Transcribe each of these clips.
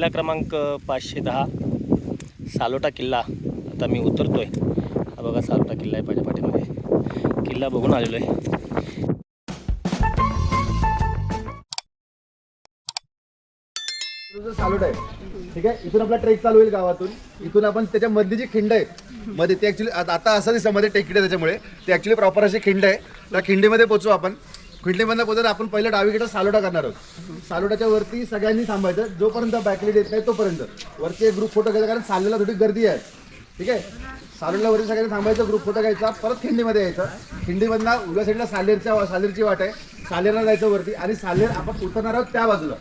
किल्ला क्रमांक 510 सालोटा किल्ला. आता मी उतरतोय. हा बघा सालोटा किल्ला आहे माझ्या पाठीमागे. किल्ला बघून आलेलो आहे. सालोटा आहे, ठीक आहे. इथून आपला ट्रेक चालू होईल गावातून. इथून आपण त्याच्या मधली जी खिंड आहे मध्ये, ते ॲक्च्युली आता असं दिसतं मध्ये टेकडी आहे त्याच्यामुळे ते ॲक्च्युली प्रॉपर अशी खिंड आहे. त्या खिंडीमध्ये पोचू आपण. खिंडीमधनं पोचून आपण पहिलं डावीकडे सालोटा करणार आहोत. सालोटाच्या वरती सगळ्यांनी थांबायचं, जोपर्यंत बॅकलीड येत नाही तोपर्यंत. वरती एक ग्रुप फोटो घ्यायचा, कारण सालेला थोडी गर्दी आहे, ठीक आहे. सालोटला वरती सगळ्यांनी थांबायचं, ग्रुप फोटो घ्यायचा, परत खिंडीमध्ये यायचं. खिंडीमधला उभ्या साईडला सालेरची वाट आहे, सालेरला जायचं वरती, आणि सालेर आपण उतरणार आहोत त्या बाजूला.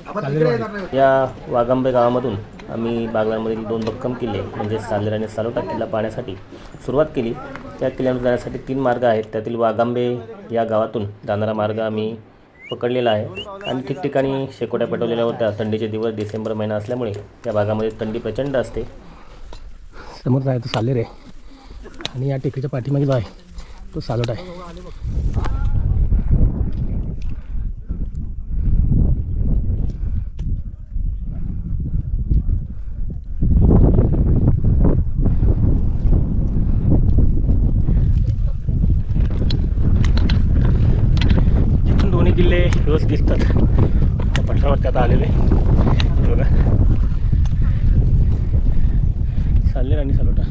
आपण तिकडे येणार नाही. या वाघांबे गावामधून आम्ही बागलाणमधील 2 भक्कम किल्ले म्हणजे सालेर आणि सालोटा किल्ला पाहण्यासाठी सुरुवात केली. त्या किल्ल्यावर जाण्यासाठी 3 मार्ग आहेत. त्यातील वाघांबे या गावातून जाणारा मार्ग आम्ही पकडलेला आहे. आणि ठिकठिकाणी शेकोट्या पेटवलेल्या होत्या. थंडीचे दिवस, डिसेंबर महिना असल्यामुळे या भागामध्ये थंडी प्रचंड असते. समोर जायचं सालेर आहे आणि या टेकडीच्या पाठीमागे जो आहे तो सालोटा आहे. दोन्ही किल्ले रोज दिसतात. त्या पठारावरती आता आलेले बघा, सालेर आणि सालोटा.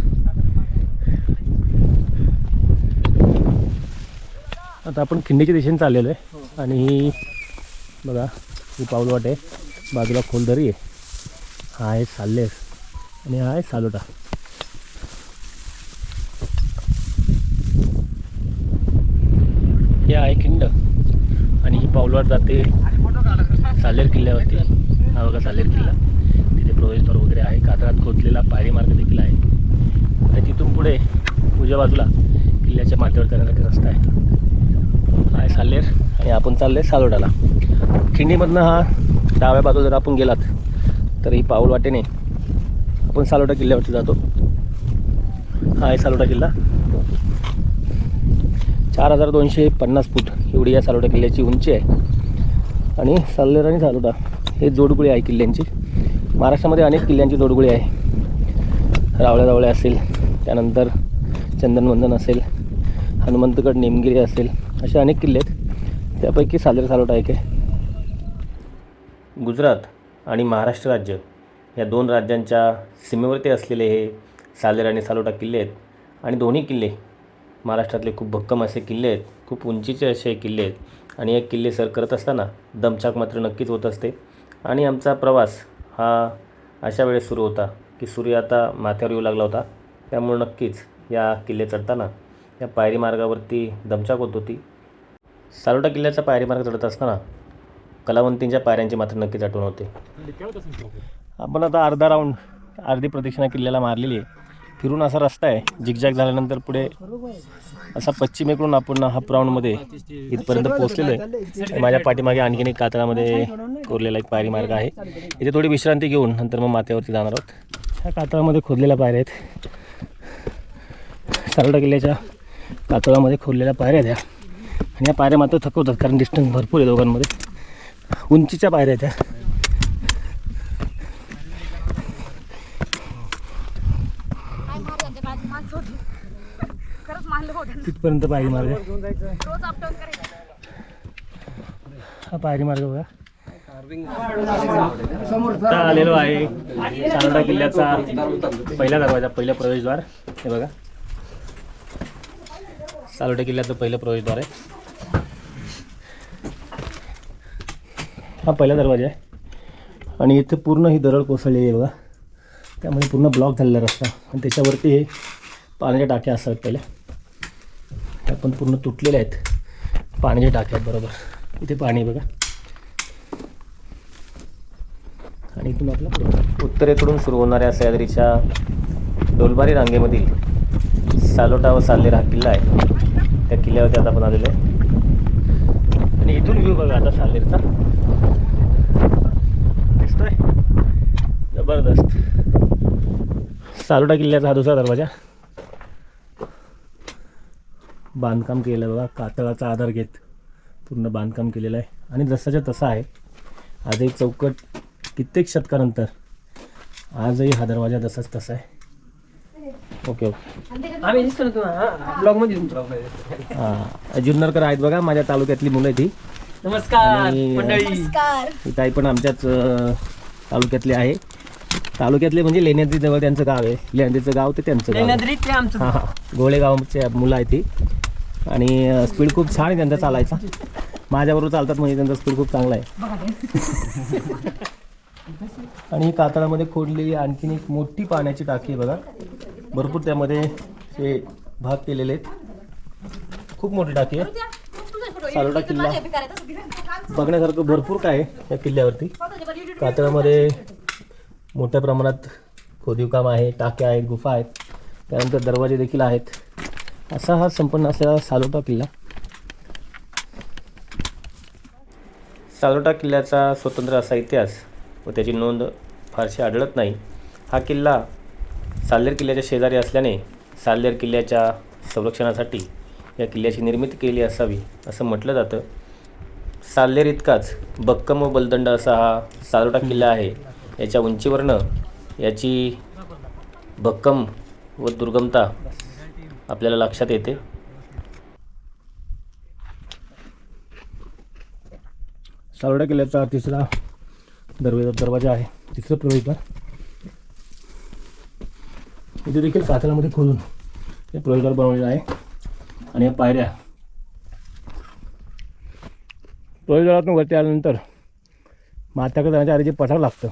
आता आपण खिंडीच्या दिशेने चाललेलो आहे. आणि ही बघा, ही पाऊलवाट आहे, बाजूला खोलदरी आहे. हा आहे सालेर आणि हा आहे सालोटा. हे आहे खिंड आणि ही पाऊलवाट जाते सालेर किल्ल्यावरती. हा बघा सालेर किल्ला. तिथे प्रवेशद्वार वगैरे आहे. कातळात खोदलेला पायरी मार्ग देखील आहे. आणि तिथून पुढे उजव्या बाजूला किल्ल्याच्या माथ्यावर जाण्यासाठी रस्ता आहे. हा आहे सालेर आणि आपण चाललो आहे सालोटाला. खिंडीमधनं हा डाव्या बाजूला जर आपण गेलात तर ही पाऊलवाटेने आपण सालोटा किल्ल्यावरती जातो. हा आहे सालोटा किल्ला. 4250 फूट एवढी या सालोटा किल्ल्याची उंची आहे. आणि सालेर आणि सालोटा हे जोडगुळी आहे किल्ल्यांची. महाराष्ट्रामध्ये अनेक किल्ल्यांची जोडगुळी आहे. रावळ्याजवळ असेल, त्यानंतर चंदनवंदन असेल, हनुमंतगड नेमगिरी असेल, असे अनेक किल्ले आहेत. त्यापैकी सालेर सालोटा एक आहे. गुजरात आणि महाराष्ट्र राज्य या 2 राज्यांच्या सीमेवरती असलेले हे सालेर आणि सालोटा किल्ले आहेत. आणि दोन्ही किल्ले महाराष्ट्रातले खूप भक्कम असे किल्ले आहेत. खूप उंचीचे असे किल्ले आहेत. आणि हे किल्ले सर करत असताना दमछाक मात्र नक्कीच होत असते. आणि आमचा प्रवास हा अशा वेळेस सुरू होता की सूर्य आता माथ्यावर येऊ लागला होता. त्यामुळे नक्कीच या किल्ले चढताना या पायरी मार्गावरती दमछाक होत होती. सालोटा किल्ल्याचा पायरी मार्ग चढत असताना कलावंतींच्या पायऱ्यांची मात्र नक्कीच आठवण होते. आपण आता अर्धी प्रदक्षिणा किल्ल्याला मारलेली आहे. फिरून असा रस्ता आहे, झिकझॅक झाल्यानंतर पुढे असा पश्चिमेकडून आपण हाफ राऊंडमध्ये इथपर्यंत पोहोचलेलो आहे. माझ्या पाठीमागे आणखीन एक कातळामध्ये कोरलेला एक पायरी मार्ग आहे. इथे थोडी विश्रांती घेऊन नंतर मग माथ्यावरती जाणार आहोत. ह्या कातळामध्ये खोदलेल्या पायऱ्या आहेत. सालोटा किल्ल्याच्या कातळामध्ये खोदलेल्या पायऱ्या आहेत ह्या. आणि या पायऱ्या मात्र थकवतात, कारण डिस्टन्स भरपूर आहे दोघांमध्ये. उंचीच्या पायऱ्या आहेत त्या. तिथपर्यंत पायरी मार्ग आहे. हा पायरी मार्ग बघा. आता आलेलो आहे सालोटा किल्ल्याचा पहिला दरवाजा, पहिला प्रवेशद्वार. हे बघा, सालोटा किल्ल्याचं पहिलं प्रवेशद्वार आहे. हा पहिला दरवाजा आहे. आणि इथे पूर्ण ही दरड कोसळलेली आहे बघा. त्यामुळे पूर्ण ब्लॉक झालेला रस्ता. आणि त्याच्यावरती हे पाण्याच्या टाक्या असतात पहिल्या, त्या पण पूर्ण तुटलेल्या आहेत. पाण्याच्या टाक्या आहेत बरोबर. इथे पाणी बघा. आणि इथून आपलं उत्तरेकडून सुरू होणाऱ्या सह्याद्रीच्या डोलबारी रांगेमधील सालोटा व सालेर हा किल्ला आहे. त्या किल्ल्यावरती आता आपण आलेलो आहे. आणि इथून व्ह्यू बघा आता सालेरचा दिसतोय जबरदस्त. सालोटा किल्ल्याचा हा दुसरा दरवाजा. बांधकाम केलेलं बघा, कातळाचा आधार घेत पूर्ण बांधकाम केलेलं आहे आणि जसाच्या तसा आहे. आज एक चौकट कित्येक शतकानंतर आजही हा दरवाजा तसाच तसा आहे. Okay okay. आम्ही दिसतो ना ब्लॉगमध्ये. हां, जुन्नरकर आहेत बघा, माझ्या तालुक्यातली मुलं आहे ती. नमस्कार आणि मंडळी. ही ताई पण आमच्याच तालुक्यातले आहे. तालुक्यातले म्हणजे लेण्याद्री जवळ त्यांचं गाव आहे. लेण्याद्रीचं गाव ते त्यांचं गाव आहे. लेण्याद्री ते आमचं. हां हां, गोळेगावचे मुलं आहे ती. आणि स्पीड खूप छान आहे त्यांचा चालायचा. माझ्याबरोबर चालतात म्हणजे त्यांचा स्पीड खूप चांगला आहे. आणि कातळामध्ये खोदलेली आणखीन एक मोठी पाण्याची टाकी आहे बघा. भरपूर त्यामध्ये हे भाग केलेले आहेत. खूप मोठी टाकी आहे. सालोटा किल्ला बघण्यासारखं भरपूर काय आहे या किल्ल्यावरती. कातळामध्ये मोठ्या प्रमाणात खोदीव काम आहे, टाक्या आहेत, गुफा आहेत, त्यानंतर दरवाजे देखील आहेत. असा हा संपन्न असलेला सालोटा किल्ला. सालोटा किल्ल्याचा स्वतंत्र असा इतिहास व त्याची नोंद फारशी आढळत नाही. हा किल्ला साल्हेर किल्ल्याच्या शेजारी असल्याने साल्हेर किल्ल्याच्या संरक्षणासाठी या किल्ल्याची निर्मिती केली असावी असं म्हटलं जातं. साल्हेर इतकाच भक्कम व बलदंड असा हा सालोटा किल्ला आहे. याच्या उंचीवरनं याची भक्कम व दुर्गमता आपल्याला लक्षात येते. सालोटा किल्ल्याचा तिसरा दरवाजा आहे, तिसरं प्रवेशद्वार. इथे देखील कातळामध्ये खोदून हे प्रवेशद्वार बनवलेलं आहे. आणि या पायऱ्या प्रवेशद्वारातून वरती आल्यानंतर माथ्याकडे जाण्याच्या आधी जे पठार लागतं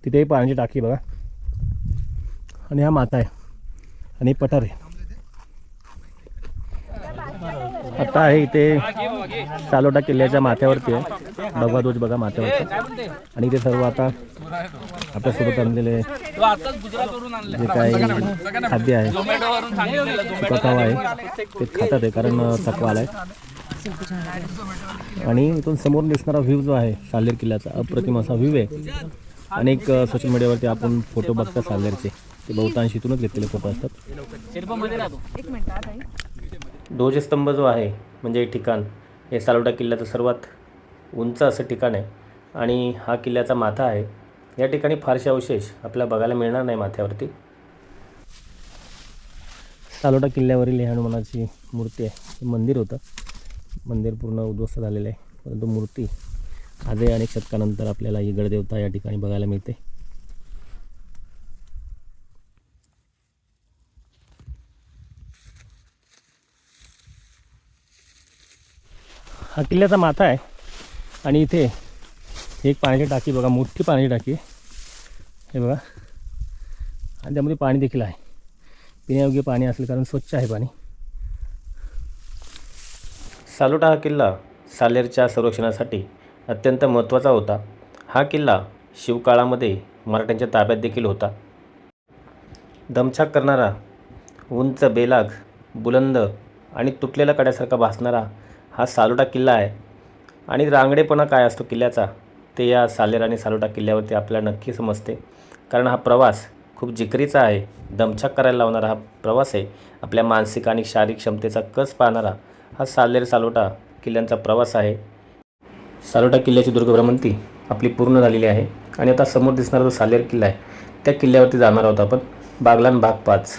तिथेही पाण्याची टाकी बघा. आणि हा माथा आहे आणि पठार आहे. आता आहे इथे सालोटा किल्ल्याच्या माथ्यावरती आहे. भगवा ध्वज बघा माथ्यावरती. आणि इथे सर्व आता आपल्यासोबत आणलेले जे काही खाद्य आहे, सुका खावा आहे, ते खातात आहे कारण थकवा आला आहे. आणि इथून समोर दिसणारा व्ह्यू जो आहे साल्हेर किल्ल्याचा अप्रतिम असा व्ह्यू आहे. अनेक सोशल मीडियावरती आपण फोटो बघतात साल्हेरचे, ते बहुतांश इथूनच घेतलेले फोटो असतात. ध्वजस्तंभ जो आहे म्हणजे हे ठिकाण हे सालोटा किल्ल्याचं सर्वात उंच असं ठिकाण आहे. आणि हा किल्ल्याचा माथा आहे. या ठिकाणी फारसे अवशेष आपल्याला बघायला मिळणार नाही माथ्यावरती. सालोटा किल्ल्यावरील हे हनुमानाची मूर्ती आहे. हे मंदिर होतं, मंदिर पूर्ण उद्ध्वस्त झालेलं आहे, परंतु मूर्ती आजही अनेक शतकानंतर आपल्याला ही गडदेवता या ठिकाणी बघायला मिळते. हा किल्ल्याचा माथा आहे. आणि इथे एक पाण्याची टाकी बघा, मोठी पाण्याची टाकी आहे हे बघा. आणि त्यामध्ये पाणी देखील आहे, पिण्यायोग्य पाणी असले कारण स्वच्छ आहे पाणी. सालोटा हा किल्ला साल्हेरच्या संरक्षणासाठी अत्यंत महत्त्वाचा होता. हा किल्ला शिवकाळामध्ये मराठ्यांच्या ताब्यात देखील होता. दमछाक करणारा, उंच बेलाग, बुलंद आणि तुटलेला कड्यासारखा भासणारा हा सालोटा किल्ला आहे. आणि रांगडेपणा काय असतो किल्ल्याचा ते या साल्हेर आणि सालोटा किल्ल्यावरती आपल्याला नक्की समजते. कारण हा प्रवास खूप जिकरीचा आहे, दमछाक करायला लावणारा हा प्रवास आहे. आपल्या मानसिक आणि शारीरिक क्षमतेचा कस पाहणारा हा साल्हेर सालोटा किल्ल्यांचा प्रवास आहे. सालोटा किल्ल्याची दुर्गभ्रमंती आपली पूर्ण झालेली आहे. आणि आता समोर दिसणारा जो साल्हेर किल्ला आहे त्या किल्ल्यावरती जाणार आहोत आपण. बागलाण भाग 5.